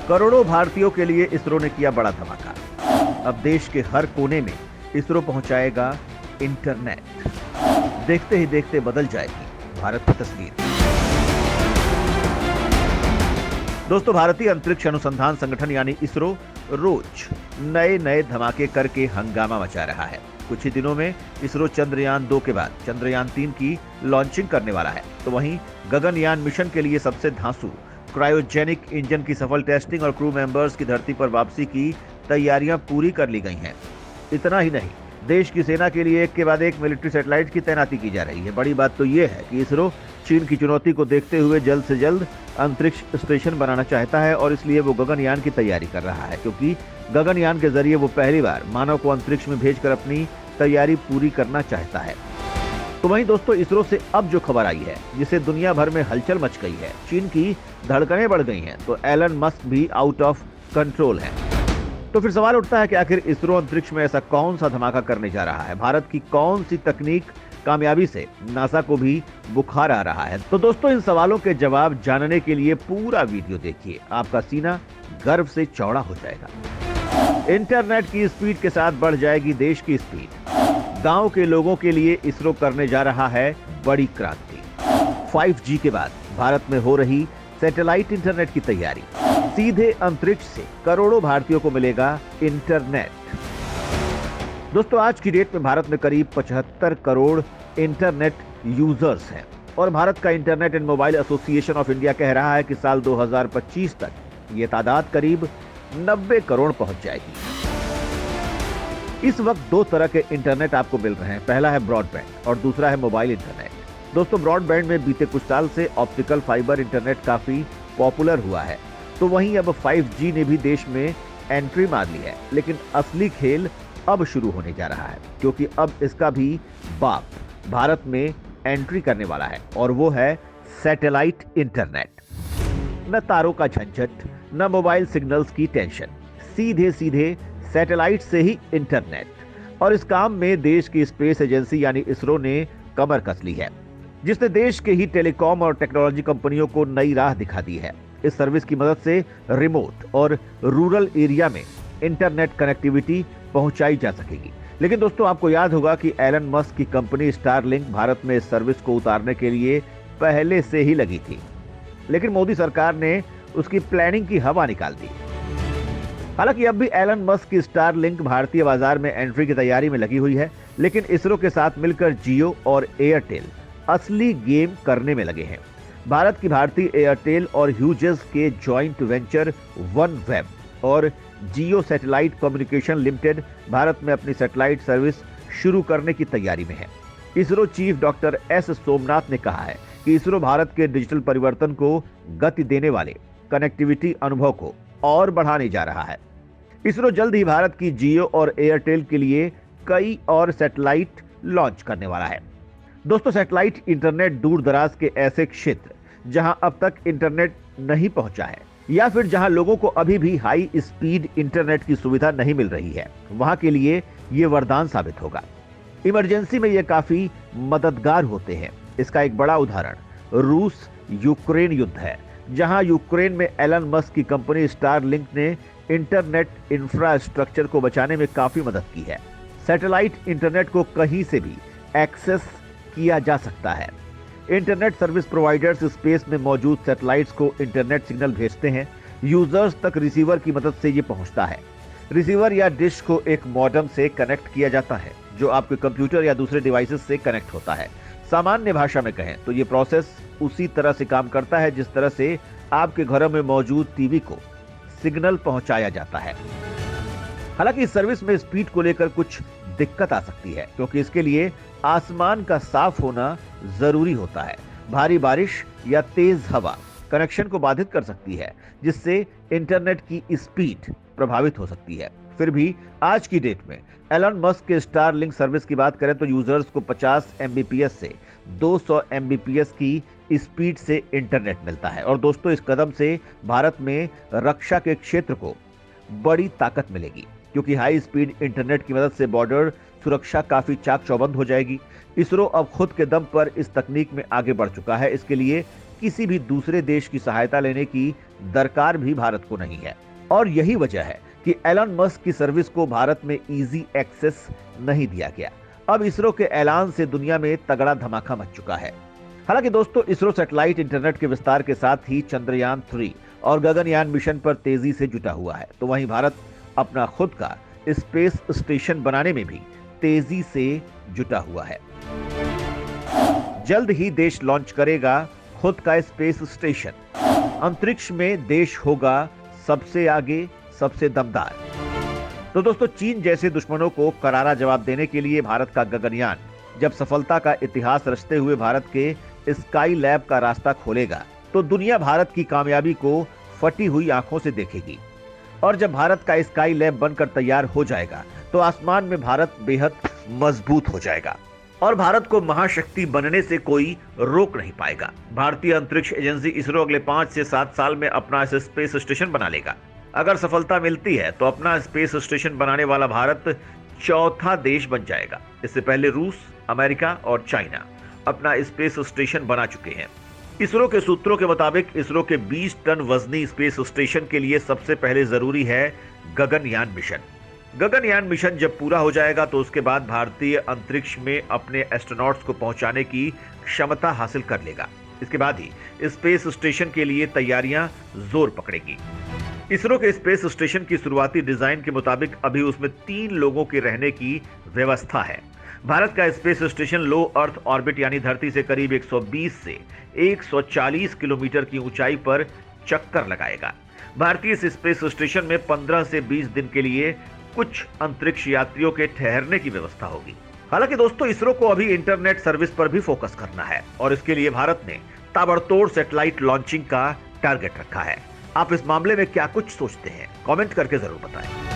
करोड़ों भारतीयों के लिए इसरो ने किया बड़ा धमाका। अब देश के हर कोने में इसरो पहुंचाएगा इंटरनेट। देखते ही देखते बदल जाएगी भारत की तस्वीर। दोस्तों, भारतीय अंतरिक्ष अनुसंधान संगठन यानी इसरो रोज नए नए धमाके करके हंगामा मचा रहा है। कुछ ही दिनों में इसरो चंद्रयान 2 के बाद चंद्रयान 3 की लॉन्चिंग करने वाला है। तो वहीं गगनयान मिशन के लिए सबसे धांसू क्रायोजेनिक इंजन की सफल टेस्टिंग और क्रू मेंबर्स की धरती पर वापसी की तैयारियां पूरी कर ली गई हैं। इतना ही नहीं, देश की सेना के लिए एक के बाद एक मिलिट्री सैटेलाइट की तैनाती की जा रही है। बड़ी बात तो ये है कि इसरो चीन की चुनौती को देखते हुए जल्द से जल्द अंतरिक्ष स्टेशन बनाना चाहता है और इसलिए वो गगनयान की तैयारी कर रहा है, क्योंकि गगनयान के जरिए वो पहली बार मानव को अंतरिक्ष में भेजकर अपनी तैयारी पूरी करना चाहता है। तो वहीं दोस्तों, इसरो से अब जो खबर आई है जिसे दुनिया भर में हलचल मच गई है, चीन की धड़कनें बढ़ गई हैं, तो एलन मस्क भी आउट ऑफ कंट्रोल है। तो फिर सवाल उठता है कि आखिर इसरो अंतरिक्ष में ऐसा कौन सा धमाका करने जा रहा है? भारत की कौन सी तकनीक कामयाबी से नासा को भी बुखार आ रहा है? तो दोस्तों, इन सवालों के जवाब जानने के लिए पूरा वीडियो देखिए, आपका सीना गर्व से चौड़ा हो जाएगा। इंटरनेट की स्पीड के साथ बढ़ जाएगी देश की स्पीड। गांव के लोगों के लिए इसरो करने जा रहा है बड़ी क्रांति। 5G के बाद भारत में हो रही सैटेलाइट इंटरनेट की तैयारी। सीधे अंतरिक्ष से करोड़ों भारतीयों को मिलेगा इंटरनेट। दोस्तों, आज की डेट में भारत में करीब 75 करोड़ इंटरनेट यूजर्स हैं और भारत का internet and mobile association of India कह रहा है कि साल 2025 तक ये तादाद करीब 90 करोड़ पहुंच जाएगी। इस वक्त दो तरह के इंटरनेट आपको मिल रहे हैं। पहला है ब्रॉडबैंड और दूसरा है मोबाइल इंटरनेट। दोस्तों, ब्रॉडबैंड में बीते कुछ साल से ऑप्टिकल फाइबर इंटरनेट काफी पॉपुलर हुआ है, तो वहीं अब 5G ने भी देश में एंट्री मार ली है। लेकिन असली खेल अब शुरू होने जा रहा है, क्योंकि अब इसका भी बाप भारत में एंट्री करने वाला है और वो है सैटेलाइट इंटरनेट। न तारों का झंझट, न मोबाइल सिग्नल्स की टेंशन, सीधे सीधे सैटेलाइट से ही इंटरनेट। और इस काम में देश की स्पेस एजेंसी यानी इसरो ने कमर कस ली है, जिसने देश के ही टेलीकॉम और टेक्नोलॉजी कंपनियों को नई राह दिखा दी है। इस सर्विस की मदद से रिमोट और रूरल एरिया में इंटरनेट कनेक्टिविटी पहुंचाई जा सकेगी। लेकिन दोस्तों, आपको याद होगा कि एलन मस्क की कंपनी स्टारलिंक भारत में इस सर्विस को उतारने के लिए पहले से ही लगी थी, लेकिन मोदी सरकार ने उसकी प्लानिंग की हवा निकाल दी। हालांकि अब भी एलन मस्क की स्टारलिंक भारतीय बाजार में एंट्री की तैयारी में लगी हुई है, लेकिन इसरो के साथ मिलकर जियो और एयरटेल असली गेम करने में लगे हैं। भारत की भारतीय एयरटेल और ह्यूजेस के जॉइंट वेंचर वन वेब और जियो सैटेलाइट कम्युनिकेशन लिमिटेड भारत में अपनी सैटेलाइट सर्विस शुरू करने की तैयारी में है। ISRO chief doctor S Somnath ने कहा है कि इसरो भारत के डिजिटल परिवर्तन को गति देने वाले कनेक्टिविटी अनुभव को और बढ़ाने जा रहा है। इसरो जल्द ही भारत की जियो और एयरटेल के लिए कई और सैटेलाइट लॉन्च करने वाला है। दोस्तों, सैटेलाइट इंटरनेट दूर दराज के ऐसे क्षेत्र जहां अब तक इंटरनेट नहीं पहुंचा है या फिर जहां लोगों को अभी भी हाई स्पीड इंटरनेट की सुविधा नहीं मिल रही है, वहां के लिए ये वरदान साबित होगा। इमरजेंसी में ये काफी मददगार होते हैं। इसका एक बड़ा उदाहरण रूस यूक्रेन युद्ध है, जहां यूक्रेन में एलन मस्क की कंपनी स्टारलिंक ने इंटरनेट इंफ्रास्ट्रक्चर को बचाने में काफी मदद की है। सैटेलाइट इंटरनेट को कहीं से भी एक्सेस किया जा सकता है। इंटरनेट सर्विस प्रोवाइडर्स स्पेस में मौजूद सैटेलाइट्स को इंटरनेट सिग्नल भेजते हैं। यूजर्स तक रिसीवर की मदद से ये पहुंचता है। रिसीवर या डिश को एक मॉडेम से कनेक्ट किया जाता है, जो आपके कंप्यूटर या दूसरे डिवाइसेस से कनेक्ट होता है। सामान्य भाषा में कहें तो ये प्रोसेस उसी तरह से काम करता है जिस तरह से आपके घरों में मौजूद टीवी को सिग्नल पहुंचाया जाता है। हालांकि इस सर्विस में स्पीड को लेकर कुछ दिक्कत आ सकती है, क्योंकि इसके लिए आसमान का साफ होना जरूरी होता है। भारी बारिश या तेज हवा कनेक्शन को बाधित कर सकती है, जिससे इंटरनेट की स्पीड प्रभावित हो सकती है। फिर भी आज की डेट में एलन मस्क के स्टारलिंक सर्विस की बात करें तो यूजर्स को 50 Mbps से 200 Mbps की स्पीड से इंटरनेट मिलता है। और दोस्तों, इस कदम से भारत में रक्षा के क्षेत्र को बड़ी ताकत मिलेगी, क्योंकि हाई स्पीड इंटरनेट की मदद से बॉर्डर सुरक्षा काफी चाक चौबंद हो जाएगी। इसरो अब खुद के दम पर इस तकनीक में आगे बढ़ चुका है। इसके लिए किसी भी दूसरे देश की सहायता लेने की दरकार भी भारत को नहीं है। और यही वजह है कि एलन मस्क की सर्विस को भारत में इजी एक्सेस नहीं दिया गया। अब इसरो के ऐलान से दुनिया में तगड़ा धमाका मच चुका है। हालांकि दोस्तों, इसरो सैटेलाइट इंटरनेट के विस्तार के साथ ही चंद्रयान 3 और गगनयान मिशन पर तेजी से जुटा हुआ है, तो वहीं भारत अपना खुद का स्पेस स्टेशन बनाने में भी तेजी से जुटा हुआ है। जल्द ही देश लॉन्च करेगा खुद का स्पेस स्टेशन। अंतरिक्ष में देश होगा सबसे आगे, सबसे दमदार। तो दोस्तों, चीन जैसे दुश्मनों को करारा जवाब देने के लिए भारत का गगनयान जब सफलता का इतिहास रचते हुए भारत के स्काई लैब का रास्ता खोलेगा, तो दुनिया भारत की कामयाबी को फटी हुई आंखों से देखेगी। और जब भारत का स्काई लैब बनकर तैयार हो जाएगा, तो आसमान में भारत बेहद मजबूत हो जाएगा और भारत को महाशक्ति बनने से कोई रोक नहीं पाएगा। भारतीय अंतरिक्ष एजेंसी इसरो अगले 5 से 7 साल में अपना स्पेस स्टेशन बना लेगा। अगर सफलता मिलती है तो अपना स्पेस स्टेशन बनाने वाला भारत चौथा देश बन जाएगा। इससे पहले रूस, अमेरिका और चाइना अपना स्पेस स्टेशन बना चुके हैं। इसरो के सूत्रों के मुताबिक इसरो के 20 टन वजनी स्पेस स्टेशन के लिए सबसे पहले जरूरी है गगनयान मिशन। गगनयान मिशन जब पूरा हो जाएगा तो उसके बाद भारतीय अंतरिक्ष में अपने एस्ट्रोनॉट्स को पहुंचाने की क्षमता हासिल कर लेगा। इसके बाद ही स्पेस स्टेशन के लिए तैयारियां जोर पकड़ेगी। इसरो के स्पेस स्टेशन की शुरुआती डिजाइन के मुताबिक अभी उसमें 3 लोगों के रहने की व्यवस्था है। भारत का स्पेस स्टेशन लो अर्थ ऑर्बिट यानी धरती से करीब 120 से 140 किलोमीटर की ऊंचाई पर चक्कर लगाएगा। भारतीय स्पेस स्टेशन में 15 से 20 दिन के लिए कुछ अंतरिक्ष यात्रियों के ठहरने की व्यवस्था होगी। हालांकि दोस्तों, इसरो को अभी इंटरनेट सर्विस पर भी फोकस करना है और इसके लिए भारत ने ताबड़तोड़ सैटेलाइट लॉन्चिंग का टारगेट रखा है। आप इस मामले में क्या कुछ सोचते हैं? कमेंट करके जरूर बताएं।